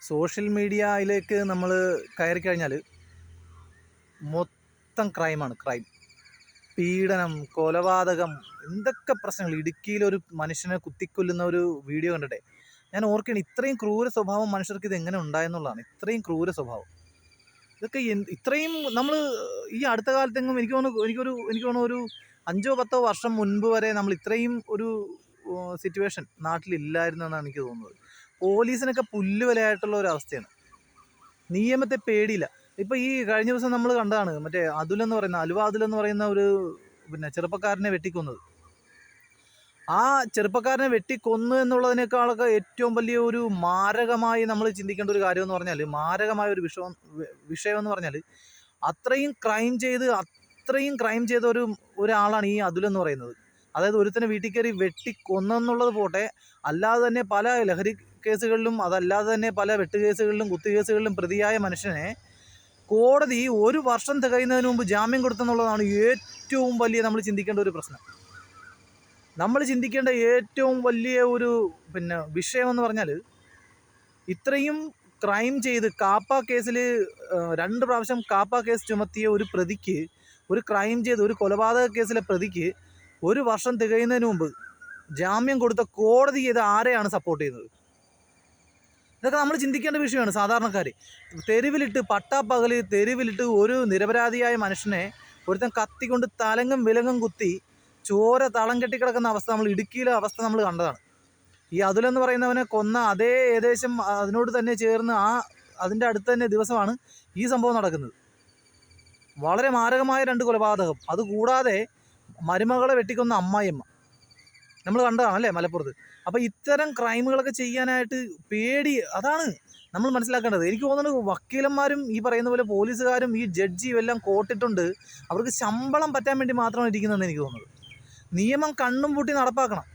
Social മീഡിയയിലേക്ക് നമ്മൾ കയറി കഴിഞ്ഞാൽ മൊത്തം ക്രൈമാണ്. പീഡനം, കൊലപാതകം, എന്തൊക്കെ പ്രശ്നങ്ങൾ. ഇടുക്കിയിലൊരു മനുഷ്യനെ കുത്തിക്കൊല്ലുന്ന ഒരു വീഡിയോ കണ്ടിട്ടെ ഞാൻ ഓർക്കുകയാണ്, ഇത്രയും ക്രൂര സ്വഭാവം മനുഷ്യർക്ക് ഇത് എങ്ങനെ ഉണ്ടായെന്നുള്ളതാണ്. ഇത്രയും ക്രൂര സ്വഭാവം ഇതൊക്കെ ഇത്രയും നമ്മൾ ഈ അടുത്ത കാലത്തെങ്ങും എനിക്ക് തോന്നുന്നു ഒരു 5-10 വർഷം മുൻപ് വരെ നമ്മൾ ഇത്രയും ഒരു സിറ്റുവേഷൻ നാട്ടിലില്ലായിരുന്നു എന്നാണ് എനിക്ക് തോന്നുന്നത്. പോലീസിനൊക്കെ പുല്ലുവിലയായിട്ടുള്ള ഒരു അവസ്ഥയാണ്. നിയമത്തെ പേടിയില്ല. ഇപ്പോൾ ഈ കഴിഞ്ഞ ദിവസം നമ്മൾ കണ്ടതാണ്, മറ്റേ അലുവ അതുൽ എന്ന് പറയുന്ന ഒരു ചെറുപ്പക്കാരനെ വെട്ടിക്കൊന്നത്. ആ ചെറുപ്പക്കാരനെ വെട്ടിക്കൊന്നു എന്നുള്ളതിനേക്കാളൊക്കെ ഏറ്റവും വലിയ ഒരു മാരകമായി നമ്മൾ ചിന്തിക്കേണ്ട ഒരു കാര്യം എന്ന് പറഞ്ഞാൽ, മാരകമായ ഒരു വിഷയം എന്ന് പറഞ്ഞാൽ, അത്രയും ക്രൈം ചെയ്ത ഒരാളാണ് ഈ അതുൽ എന്ന് പറയുന്നത്. അതായത് ഒരുത്തനെ വീട്ടിൽ കയറി വെട്ടിക്കൊന്നെന്നുള്ളത് പോട്ടെ, അല്ലാതെ തന്നെ പല ലഹരി കേസുകളിലും അതല്ലാതെ തന്നെ പല വെട്ടുകേസുകളിലും കുത്തുകേസുകളിലും പ്രതിയായ മനുഷ്യനെ കോടതി 1 വർഷം തികയുന്നതിന് മുമ്പ് ജാമ്യം കൊടുത്തെന്നുള്ളതാണ് ഏറ്റവും വലിയ നമ്മൾ ചിന്തിക്കേണ്ട ഒരു പ്രശ്നം. നമ്മൾ ചിന്തിക്കേണ്ട ഏറ്റവും വലിയ ഒരു വിഷയമെന്ന് പറഞ്ഞാൽ, ഇത്രയും ക്രൈം ചെയ്ത് കാപ്പ കേസിൽ 2 പ്രാവശ്യം കാപ്പ കേസ് ചുമത്തിയ ഒരു പ്രതിക്ക്, ഒരു ക്രൈം ചെയ്ത് ഒരു കൊലപാതക കേസിലെ പ്രതിക്ക് 1 വർഷം തികയുന്നതിന് മുമ്പ് ജാമ്യം കൊടുത്ത കോടതി ഇത് ആരെയാണ് സപ്പോർട്ട് ചെയ്യുന്നത്? ഇതൊക്കെ നമ്മൾ ചിന്തിക്കേണ്ട വിഷയമാണ്. സാധാരണക്കാർ തെരുവിലിട്ട് ഒരു നിരപരാധിയായ മനുഷ്യനെ ഒരുത്തൻ കത്തിക്കൊണ്ട് തലങ്ങും വിലങ്ങും കുത്തി ചോര തളം കെട്ടിക്കിടക്കുന്ന അവസ്ഥ നമ്മൾ ഇടുക്കിയിലെ അവസ്ഥ നമ്മൾ കണ്ടതാണ്. ഈ അതുലെന്ന് പറയുന്നവനെ കൊന്ന അതേ ഏകദേശം അതിനോട് തന്നെ ചേർന്ന് അതിൻ്റെ അടുത്ത് തന്നെ ദിവസമാണ് ഈ സംഭവം നടക്കുന്നത്. വളരെ മാരകമായ 2 കൊലപാതകം. അതുകൂടാതെ മരുമകളെ വെട്ടിക്കൊന്ന അമ്മായിയമ്മ നമ്മൾ കണ്ടതാണല്ലേ മലപ്പുറത്ത്. അപ്പോൾ ഇത്തരം ക്രൈമുകളൊക്കെ ചെയ്യാനായിട്ട് പേടി, അതാണ് നമ്മൾ മനസ്സിലാക്കേണ്ടത്. എനിക്ക് തോന്നുന്നത് വക്കീലന്മാരും ഈ പറയുന്ന പോലെ പോലീസുകാരും ഈ ജഡ്ജിയും എല്ലാം കോട്ടിട്ടുണ്ട്. അവർക്ക് ശമ്പളം പറ്റാൻ വേണ്ടി മാത്രമാണ് ഇരിക്കുന്നതെന്ന് എനിക്ക് തോന്നുന്നത്. നിയമം കണ്ണും പൂട്ടി നടപ്പാക്കണം.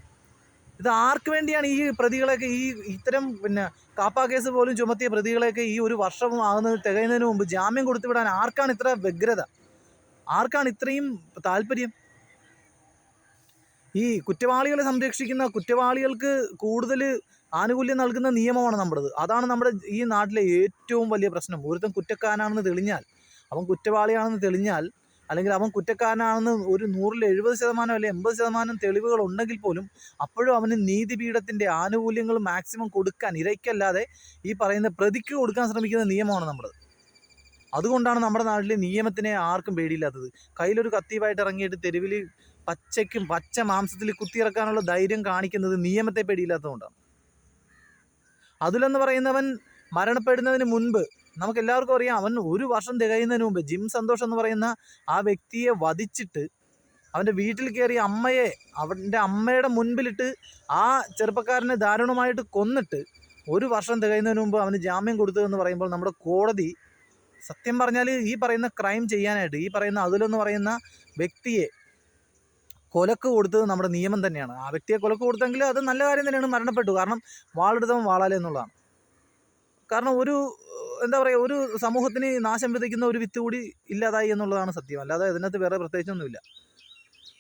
ഇത് ആർക്ക് വേണ്ടിയാണ് ഈ പ്രതികളെയൊക്കെ, ഈ ഇത്തരം കാപ്പ കേസ് പോലും ചുമത്തിയ പ്രതികളെയൊക്കെ ഈ 1 വർഷം തികയുന്നതിന് മുമ്പ് ജാമ്യം കൊടുത്തുവിടാൻ ആർക്കാണ് ഇത്ര വ്യഗ്രത? ആർക്കാണ് ഇത്രയും താല്പര്യം? ഈ കുറ്റവാളികളെ സംരക്ഷിക്കുന്ന, കുറ്റവാളികൾക്ക് കൂടുതൽ ആനുകൂല്യം നൽകുന്ന നിയമമാണ് നമ്മുടേത്. അതാണ് നമ്മുടെ ഈ നാട്ടിലെ ഏറ്റവും വലിയ പ്രശ്നം. ഒരുത്തൻ കുറ്റക്കാരനാണെന്ന് തെളിഞ്ഞാൽ, അവൻ കുറ്റവാളിയാണെന്ന് തെളിഞ്ഞാൽ, അല്ലെങ്കിൽ അവൻ കുറ്റക്കാരനാണെന്ന് ഒരു 100-ൽ 70% അല്ലെങ്കിൽ 80% തെളിവുകൾ ഉണ്ടെങ്കിൽ പോലും അപ്പോഴും അവന് നീതിപീഠത്തിൻ്റെ ആനുകൂല്യങ്ങൾ മാക്സിമം കൊടുക്കാൻ, ഇരയ്ക്കല്ലാതെ ഈ പറയുന്ന പ്രതിക്ക് കൊടുക്കാൻ ശ്രമിക്കുന്ന നിയമമാണ് നമ്മുടേത്. അതുകൊണ്ടാണ് നമ്മുടെ നാട്ടിൽ നിയമത്തിനെ ആർക്കും പേടിയില്ലാത്തത്. കയ്യിലൊരു കത്തിയുമായിട്ട് ഇറങ്ങിയിട്ട് തെരുവിൽ പച്ച മാംസത്തിൽ കുത്തിയിറക്കാനുള്ള ധൈര്യം കാണിക്കുന്നത് നിയമത്തെ പേടിയില്ലാത്തതുകൊണ്ടാണ്. അതുലെന്ന് പറയുന്നവൻ മരണപ്പെടുന്നതിന് മുൻപ് നമുക്കെല്ലാവർക്കും അറിയാം, അവൻ 1 വർഷം തികയുന്നതിന് മുമ്പ് ജിം സന്തോഷ് എന്ന് പറയുന്ന ആ വ്യക്തിയെ വധിച്ചിട്ട് അവൻ്റെ വീട്ടിൽ കയറി അവൻ്റെ അമ്മയുടെ മുൻപിലിട്ട് ആ ചെറുപ്പക്കാരനെ ദാരുണമായിട്ട് കൊന്നിട്ട് 1 വർഷം തികയുന്നതിന് മുമ്പ് അവന് ജാമ്യം കൊടുത്തതെന്ന് പറയുമ്പോൾ നമ്മുടെ കോടതി സത്യം പറഞ്ഞാൽ ഈ പറയുന്ന ക്രൈം ചെയ്യാനായിട്ട്, ഈ പറയുന്ന അതുലെന്ന് പറയുന്ന വ്യക്തിയെ കൊലക്ക് കൊടുത്തത് നമ്മുടെ നിയമം തന്നെയാണ്. ആ വ്യക്തിയെ കൊലക്ക് കൊടുത്തെങ്കിൽ അത് നല്ല കാര്യം തന്നെയാണ്, മരണപ്പെട്ടു. കാരണം വാളെടുത്തവൻ വാളാലെ എന്നുള്ളതാണ്. കാരണം ഒരു സമൂഹത്തിന് നാശം വിതയ്ക്കുന്ന ഒരു വിത്ത് കൂടി ഇല്ലാതായി എന്നുള്ളതാണ് സത്യം. അല്ലാതെ ഇതിനകത്ത് വേറെ പ്രത്യേകിച്ചൊന്നുമില്ല.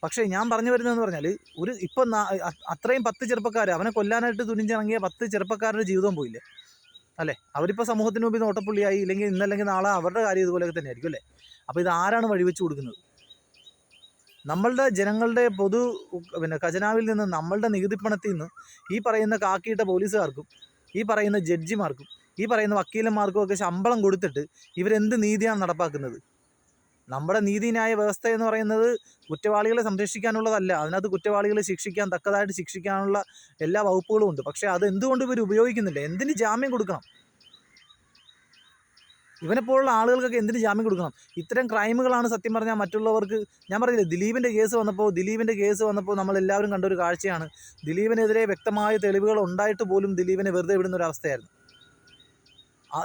പക്ഷേ ഞാൻ പറഞ്ഞു വരുന്നതെന്ന് പറഞ്ഞാൽ, ഇപ്പം അത്രയും 10 ചെറുപ്പക്കാർ, അവനെ കൊല്ലാനായിട്ട് തുനിഞ്ഞിറങ്ങിയ 10 ചെറുപ്പക്കാരുടെ ജീവിതം പോയില്ലേ അല്ലേ? അവരിപ്പോൾ സമൂഹത്തിന് മുമ്പിൽ നോട്ടപ്പുള്ളിയായി, ഇല്ലെങ്കിൽ ഇന്നല്ലെങ്കിൽ നാളെ അവരുടെ കാര്യം ഇതുപോലെയൊക്കെ തന്നെ ആയിരിക്കും അല്ലേ? അപ്പോൾ ഇത് ആരാണ് വഴിവെച്ച് കൊടുക്കുന്നത്? നമ്മളുടെ ജനങ്ങളുടെ ഖജനാവിൽ നിന്ന്, നമ്മളുടെ നികുതിപ്പണത്തിൽ നിന്ന് ഈ പറയുന്ന കാക്കിയിട്ട പോലീസുകാർക്കും ഈ പറയുന്ന ജഡ്ജിമാർക്കും ഈ പറയുന്ന വക്കീലന്മാർക്കും ഒക്കെ ശമ്പളം കൊടുത്തിട്ട് ഇവരെന്ത് നീതിയാണ് നടപ്പാക്കുന്നത്? നമ്മുടെ നീതിന്യായ വ്യവസ്ഥ എന്ന് പറയുന്നത് കുറ്റവാളികളെ സംരക്ഷിക്കാനുള്ളതല്ല. അതിനകത്ത് കുറ്റവാളികളെ തക്കതായിട്ട് ശിക്ഷിക്കാനുള്ള എല്ലാ വകുപ്പുകളും ഉണ്ട്. പക്ഷേ അത് എന്തുകൊണ്ട് ഇവർ ഉപയോഗിക്കുന്നില്ല? എന്തിന് ജാമ്യം കൊടുക്കണം? ഇവനെപ്പോലുള്ള ആളുകൾക്കൊക്കെ എന്തിന് ജാമ്യം കൊടുക്കണം? ഇത്തരം ക്രൈമുകളാണ് സത്യം പറഞ്ഞാൽ മറ്റുള്ളവർക്ക്. ഞാൻ പറഞ്ഞില്ലേ, ദിലീപിൻ്റെ കേസ് വന്നപ്പോൾ നമ്മളെല്ലാവരും കണ്ടൊരു കാഴ്ചയാണ്. ദിലീപിനെതിരെ വ്യക്തമായ തെളിവുകൾ ഉണ്ടായിട്ട് പോലും ദിലീപിനെ വെറുതെ വിടുന്നൊരവസ്ഥയായിരുന്നു.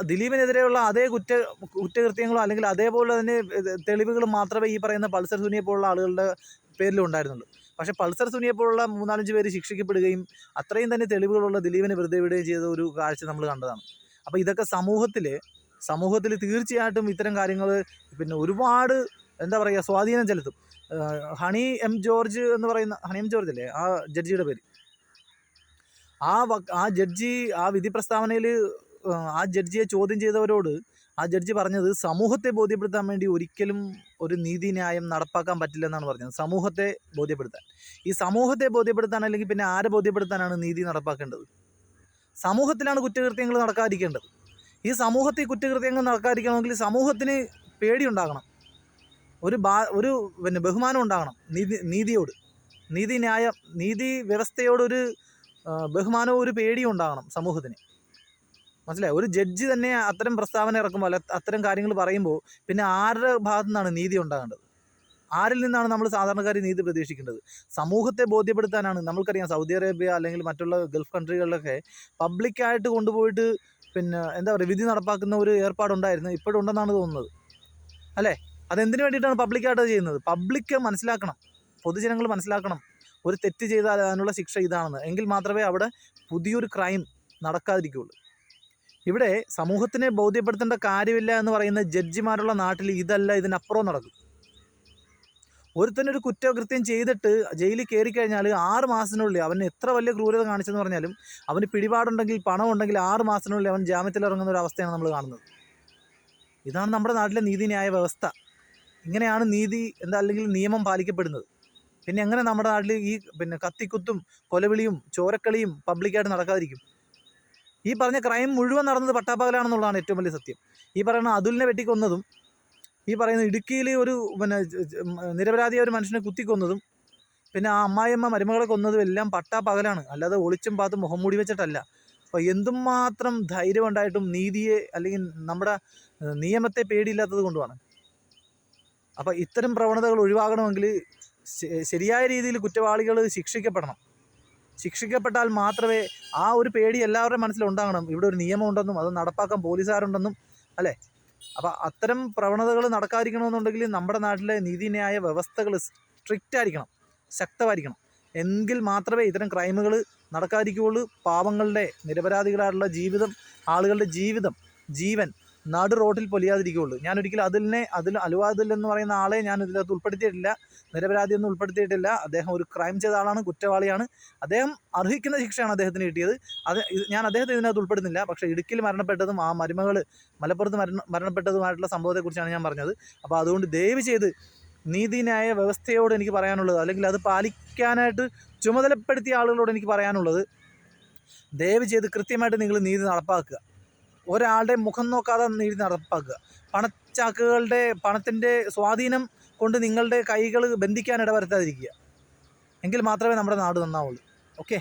ദിലീപിനെതിരെയുള്ള അതേ കുറ്റകൃത്യങ്ങളോ അല്ലെങ്കിൽ അതേപോലെ തന്നെ തെളിവുകൾ മാത്രമേ ഈ പറയുന്ന പൾസർ സുനിയെ പോലുള്ള ആളുകളുടെ പേരിലും ഉണ്ടായിരുന്നുള്ളൂ. പക്ഷേ പൾസർ സുനിയെ പോലുള്ള 3-4 പേര് ശിക്ഷിക്കപ്പെടുകയും അത്രയും തന്നെ തെളിവുകളുള്ള ദിലീപിനെ വെറുതെ വിടുകയും ചെയ്ത ഒരു കാഴ്ച നമ്മൾ കണ്ടതാണ്. അപ്പോൾ ഇതൊക്കെ സമൂഹത്തിൽ തീർച്ചയായിട്ടും ഇത്തരം കാര്യങ്ങൾ ഒരുപാട് സ്വാധീനം ചെലുത്തും. ഹണി എം ജോർജ് അല്ലേ ആ ജഡ്ജിയുടെ പേര്? ആ ജഡ്ജി ആ വിധി പ്രസ്താവനയിൽ ആ ജഡ്ജിയെ ചോദ്യം ചെയ്തവരോട് ആ ജഡ്ജി പറഞ്ഞത് സമൂഹത്തെ ബോധ്യപ്പെടുത്താൻ വേണ്ടി ഒരിക്കലും ഒരു നീതിന്യായം നടപ്പാക്കാൻ പറ്റില്ലെന്നാണ് പറഞ്ഞത്. സമൂഹത്തെ ബോധ്യപ്പെടുത്താൻ. ഈ സമൂഹത്തെ ബോധ്യപ്പെടുത്താൻ അല്ലെങ്കിൽ പിന്നെ ആരെ ബോധ്യപ്പെടുത്താനാണ് നീതി നടപ്പാക്കേണ്ടത്? സമൂഹത്തിലാണ് കുറ്റകൃത്യങ്ങൾ നടക്കാതിരിക്കേണ്ടത്. ഈ സമൂഹത്തിൽ കുറ്റകൃത്യങ്ങൾ നടക്കാതിരിക്കണമെങ്കിൽ സമൂഹത്തിന് പേടിയുണ്ടാകണം, ഒരു പിന്നെ ബഹുമാനം ഉണ്ടാകണം നീതിയോട്, നീതി വ്യവസ്ഥയോടൊരു ബഹുമാനവും ഒരു പേടിയും ഉണ്ടാകണം സമൂഹത്തിന്. മനസ്സിലായി? ഒരു ജഡ്ജി തന്നെ അത്തരം പ്രസ്താവന ഇറക്കുമ്പോൾ അത്തരം കാര്യങ്ങൾ പറയുമ്പോൾ പിന്നെ ആരുടെ ഭാഗത്തു നിന്നാണ് നീതി ഉണ്ടാകേണ്ടത്? ആരിൽ നിന്നാണ് നമ്മൾ സാധാരണക്കാർ നീതി പ്രതീക്ഷിക്കേണ്ടത്? സമൂഹത്തെ ബോധ്യപ്പെടുത്താനാണ്. നമ്മൾക്കറിയാം സൗദി അറേബ്യ അല്ലെങ്കിൽ മറ്റുള്ള ഗൾഫ് കൺട്രികളിലൊക്കെ പബ്ലിക്കായിട്ട് കൊണ്ടുപോയിട്ട് പിന്നെ എന്താ പറയുക വിധി നടപ്പാക്കുന്ന ഒരു ഏർപ്പാടുണ്ടായിരുന്നു. ഇപ്പോഴും ഉണ്ടെന്നാണ് തോന്നുന്നത്, അല്ലേ? അതെന്തിനു വേണ്ടിയിട്ടാണ് പബ്ലിക്കായിട്ട് ചെയ്യുന്നത്? പബ്ലിക്ക് മനസ്സിലാക്കണം, പൊതുജനങ്ങൾ മനസ്സിലാക്കണം ഒരു തെറ്റ് ചെയ്താൽ അതിനുള്ള ശിക്ഷ ഇതാണെന്ന്. എങ്കിൽ മാത്രമേ അവിടെ പുതിയൊരു ക്രൈം നടക്കാതിരിക്കുകയുള്ളൂ. ഇവിടെ സമൂഹത്തിനെ ബോധ്യപ്പെടുത്തേണ്ട കാര്യമില്ല എന്ന് പറയുന്ന ജഡ്ജിമാരുള്ള നാട്ടിൽ ഇതല്ല, ഇതിനപ്പുറം നടക്കും. ഒരുത്തനൊരു കുറ്റകൃത്യം ചെയ്തിട്ട് ജയിലിൽ കയറിക്കഴിഞ്ഞാൽ 6 മാസത്തിനുള്ളിൽ അവന് എത്ര വലിയ ക്രൂരത കാണിച്ചെന്ന് പറഞ്ഞാലും അവന് പിടിപാടുണ്ടെങ്കിൽ പണം ഉണ്ടെങ്കിൽ 6 മാസത്തിനുള്ളിൽ അവൻ ജാമ്യത്തിലിറങ്ങുന്ന ഒരു അവസ്ഥയാണ് നമ്മൾ കാണുന്നത്. ഇതാണ് നമ്മുടെ നാട്ടിലെ നീതിന്യായ വ്യവസ്ഥ. ഇങ്ങനെയാണ് നീതി അല്ലെങ്കിൽ നിയമം പാലിക്കപ്പെടുന്നത്. പിന്നെ എങ്ങനെ നമ്മുടെ നാട്ടിൽ ഈ പിന്നെ കത്തിക്കുത്തും കൊലവിളിയും ചോരക്കളിയും പബ്ലിക്കായിട്ട് നടക്കാതിരിക്കും? ഈ പറഞ്ഞ ക്രൈം മുഴുവൻ നടന്നത് പട്ടാപ്പകലാണെന്നുള്ളതാണ് ഏറ്റവും വലിയ സത്യം. ഈ പറയുന്ന അതുലിനെ വെട്ടിക്കൊന്നതും, ഈ പറയുന്ന ഇടുക്കിയിൽ ഒരു പിന്നെ നിരപരാധിയായ ഒരു മനുഷ്യനെ കുത്തിക്കൊന്നതും, പിന്നെ ആ അമ്മായിയമ്മ മരുമകളെ കൊന്നതും എല്ലാം പട്ടാപ്പകലാണ്, അല്ലാതെ ഒളിച്ചും പാത്തും മുഖം മൂടി വെച്ചിട്ടല്ല. അപ്പോൾ എന്തുമാത്രം ധൈര്യം ഉണ്ടായിട്ടും നീതിയെ അല്ലെങ്കിൽ നമ്മുടെ നിയമത്തെ പേടിയില്ലാത്തത് കൊണ്ടുമാണ്. അപ്പോൾ ഇത്തരം പ്രവണതകൾ ഒഴിവാകണമെങ്കിൽ ശരിയായ രീതിയിൽ കുറ്റവാളികൾ ശിക്ഷിക്കപ്പെടണം. ശിക്ഷിക്കപ്പെട്ടാൽ മാത്രമേ ആ ഒരു പേടി എല്ലാവരുടെയും മനസ്സിലുണ്ടാകണം, ഇവിടെ ഒരു നിയമം ഉണ്ടെന്നും അത് നടപ്പാക്കാൻ പോലീസുകാരുണ്ടെന്നും, അല്ലേ? അപ്പോൾ അത്തരം പ്രവണതകൾ നടക്കാതിരിക്കണമെന്നുണ്ടെങ്കിൽ നമ്മുടെ നാട്ടിലെ നീതിന്യായ വ്യവസ്ഥകൾ സ്ട്രിക്റ്റ് ആയിരിക്കണം, ശക്തമായിരിക്കണം. എങ്കിൽ മാത്രമേ ഇത്തരം ക്രൈമുകൾ നടക്കാതിരിക്കുകയുള്ളൂ. പാവങ്ങളുടെ നിരപരാധികളായിട്ടുള്ള ആളുകളുടെ ജീവൻ നടു റോട്ടിൽ പൊലിയാതിരിക്കുകയുള്ളൂ. ഞാനൊരിക്കലും അലുവാദിൽ എന്ന് പറയുന്ന ആളെ ഞാൻ ഇതിനകത്ത് ഉൾപ്പെടുത്തിയിട്ടില്ല, നിരപരാധിയൊന്നും ഉൾപ്പെടുത്തിയിട്ടില്ല. അദ്ദേഹം ഒരു ക്രൈം ചെയ്ത ആളാണ്, കുറ്റവാളിയാണ്. അദ്ദേഹം അർഹിക്കുന്ന ശിക്ഷയാണ് അദ്ദേഹത്തിന് കിട്ടിയത്. ഞാൻ അദ്ദേഹത്തെ ഇതിനകത്ത് ഉൾപ്പെടുന്നില്ല. പക്ഷേ ഇടുക്കിയിൽ മരണപ്പെട്ടതും ആ മരുമകൾ മലപ്പുറത്ത് മരണപ്പെട്ടതുമായിട്ടുള്ള സംഭവത്തെക്കുറിച്ചാണ് ഞാൻ പറഞ്ഞത്. അപ്പോൾ അതുകൊണ്ട് ദയവ് ചെയ്ത് നീതിന്യായ വ്യവസ്ഥയോട് എനിക്ക് പറയാനുള്ളത്, അല്ലെങ്കിൽ അത് പാലിക്കാനായിട്ട് ചുമതലപ്പെടുത്തിയ ആളുകളോട് എനിക്ക് പറയാനുള്ളത്, ദയവ് ചെയ്ത് കൃത്യമായിട്ട് നിങ്ങൾ നീതി നടപ്പാക്കുക. ഒരാളുടെ മുഖം നോക്കാതെ നീതി നടപ്പാക്കുക. പണത്തിൻ്റെ സ്വാധീനം കൊണ്ട് നിങ്ങളുടെ കൈകൾ ബന്ധിക്കാൻ ഇടവരുത്താതിരിക്കുക. എങ്കിൽ മാത്രമേ നമ്മുടെ നാട് നന്നാവുള്ളൂ. ഓക്കെ.